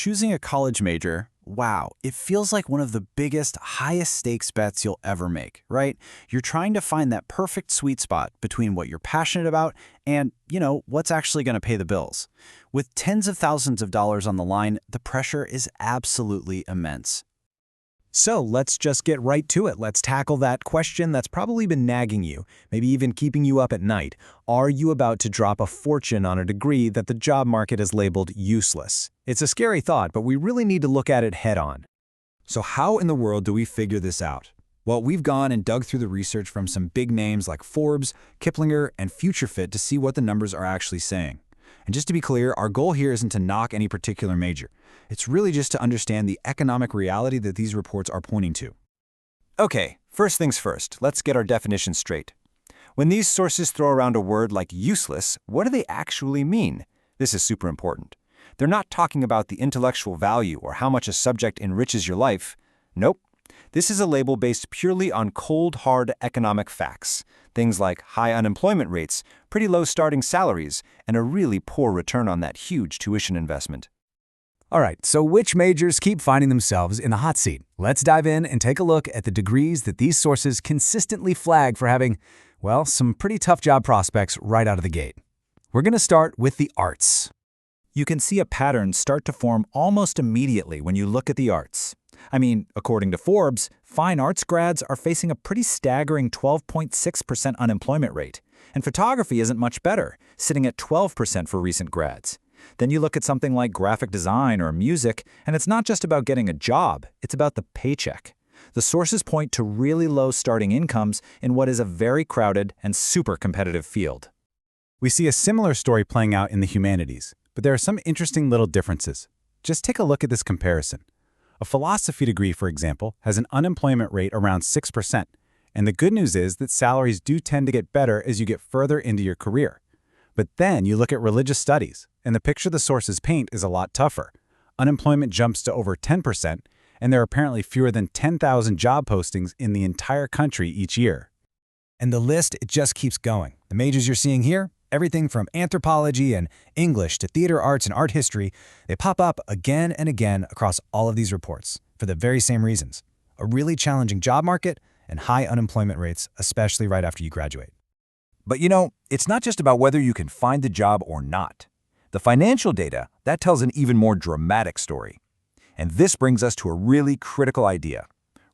Choosing a college major, wow, it feels like one of the biggest, highest stakes bets you'll ever make, right? You're trying to find that perfect sweet spot between what you're passionate about and, what's actually going to pay the bills. With tens of thousands of dollars on the line, the pressure is absolutely immense. So let's just get right to it. Let's tackle that question that's probably been nagging you, maybe even keeping you up at night. Are you about to drop a fortune on a degree that the job market has labeled useless? It's a scary thought, but we really need to look at it head on. So how in the world do we figure this out? Well, we've gone and dug through the research from some big names like Forbes, Kiplinger, and FutureFit to see what the numbers are actually saying. And just to be clear, our goal here isn't to knock any particular major. It's really just to understand the economic reality that these reports are pointing to. Okay, first things first, let's get our definition straight. When these sources throw around a word like useless, what do they actually mean? This is super important. They're not talking about the intellectual value or how much a subject enriches your life. Nope. This is a label based purely on cold, hard economic facts. Things like high unemployment rates, pretty low starting salaries, and a really poor return on that huge tuition investment. All right, so which majors keep finding themselves in the hot seat? Let's dive in and take a look at the degrees that these sources consistently flag for having, well, some pretty tough job prospects right out of the gate. We're going to start with the arts. You can see a pattern start to form almost immediately when you look at the arts. I mean, according to Forbes, fine arts grads are facing a pretty staggering 12.6% unemployment rate. And photography isn't much better, sitting at 12% for recent grads. Then you look at something like graphic design or music, and it's not just about getting a job, it's about the paycheck. The sources point to really low starting incomes in what is a very crowded and super competitive field. We see a similar story playing out in the humanities, but there are some interesting little differences. Just take a look at this comparison. A philosophy degree, for example, has an unemployment rate around 6%, and the good news is that salaries do tend to get better as you get further into your career. But then you look at religious studies, and the picture the sources paint is a lot tougher. Unemployment jumps to over 10%, and there are apparently fewer than 10,000 job postings in the entire country each year. And the list, it just keeps going. The majors you're seeing here, everything from anthropology and English to theater arts and art history, they pop up again and again across all of these reports for the very same reasons. A really challenging job market and high unemployment rates, especially right after you graduate. But it's not just about whether you can find the job or not. The financial data, that tells an even more dramatic story. And this brings us to a really critical idea: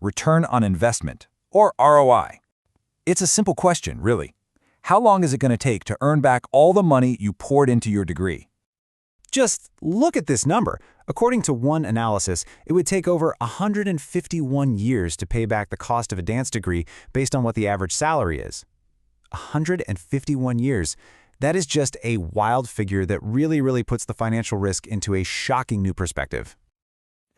return on investment, or ROI. It's a simple question, really. How long is it going to take to earn back all the money you poured into your degree? Just look at this number. According to one analysis, it would take over 151 years to pay back the cost of a dance degree based on what the average salary is. 151 years. That is just a wild figure that really puts the financial risk into a shocking new perspective.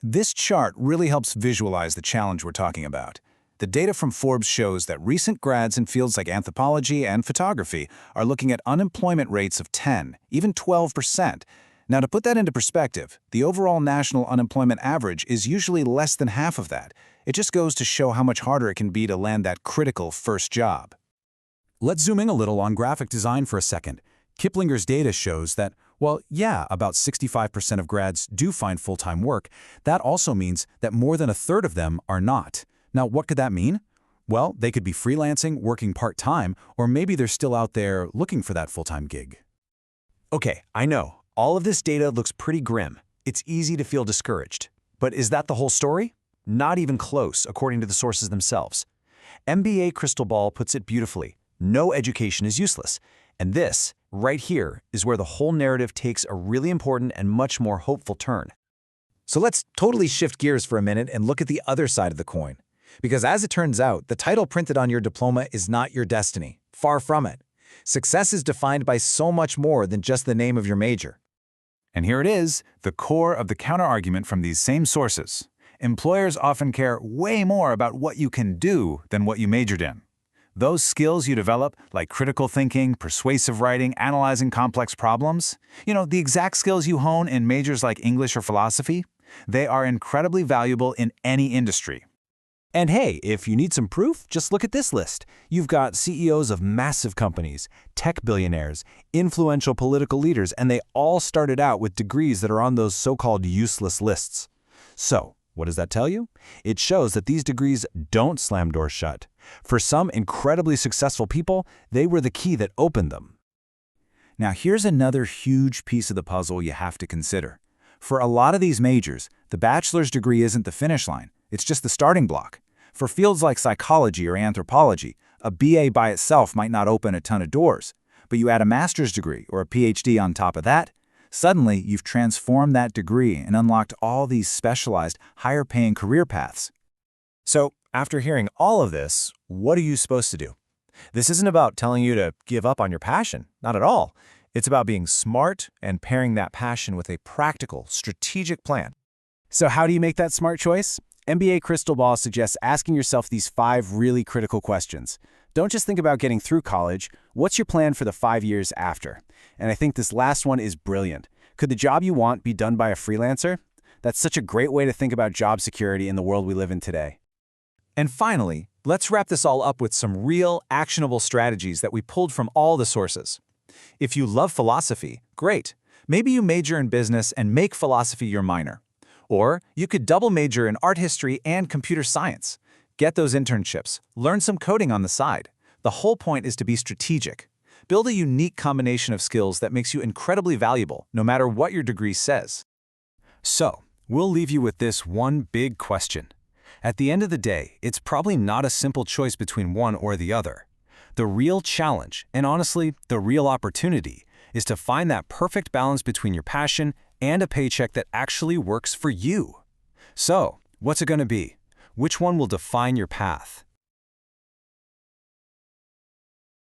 This chart really helps visualize the challenge we're talking about. The data from Forbes shows that recent grads in fields like anthropology and photography are looking at unemployment rates of 10, even 12%. Now, to put that into perspective, the overall national unemployment average is usually less than half of that. It just goes to show how much harder it can be to land that critical first job. Let's zoom in a little on graphic design for a second. Kiplinger's data shows that, well, yeah, about 65% of grads do find full-time work. That also means that more than a third of them are not. Now, what could that mean? Well, they could be freelancing, working part-time, or maybe they're still out there looking for that full-time gig. Okay, I know, all of this data looks pretty grim. It's easy to feel discouraged. But is that the whole story? Not even close, according to the sources themselves. MBA Crystal Ball puts it beautifully. No education is useless. And this, right here, is where the whole narrative takes a really important and much more hopeful turn. So let's totally shift gears for a minute and look at the other side of the coin. Because as it turns out, the title printed on your diploma is not your destiny. Far from it. Success is defined by so much more than just the name of your major. And here it is, the core of the counterargument from these same sources. Employers often care way more about what you can do than what you majored in. Those skills you develop, like critical thinking, persuasive writing, analyzing complex problems, the exact skills you hone in majors like English or philosophy, they are incredibly valuable in any industry. And hey, if you need some proof, just look at this list. You've got CEOs of massive companies, tech billionaires, influential political leaders, and they all started out with degrees that are on those so-called useless lists. So, what does that tell you? It shows that these degrees don't slam doors shut. For some incredibly successful people, they were the key that opened them. Now here's another huge piece of the puzzle you have to consider. For a lot of these majors, the bachelor's degree isn't the finish line. It's just the starting block. For fields like psychology or anthropology, a BA by itself might not open a ton of doors. But you add a master's degree or a PhD on top of that, suddenly you've transformed that degree and unlocked all these specialized, higher-paying career paths. So, after hearing all of this, what are you supposed to do? This isn't about telling you to give up on your passion, not at all. It's about being smart and pairing that passion with a practical, strategic plan. So how do you make that smart choice? MBA Crystal Ball suggests asking yourself these 5 really critical questions. Don't just think about getting through college. What's your plan for the 5 years after? And I think this last one is brilliant. Could the job you want be done by a freelancer? That's such a great way to think about job security in the world we live in today. And finally, let's wrap this all up with some real, actionable strategies that we pulled from all the sources. If you love philosophy, great. Maybe you major in business and make philosophy your minor. Or you could double major in art history and computer science. Get those internships, learn some coding on the side. The whole point is to be strategic. Build a unique combination of skills that makes you incredibly valuable, no matter what your degree says. So, we'll leave you with this one big question. At the end of the day, it's probably not a simple choice between one or the other. The real challenge, and honestly, the real opportunity, is to find that perfect balance between your passion and a paycheck that actually works for you. So, what's it going to be? Which one will define your path?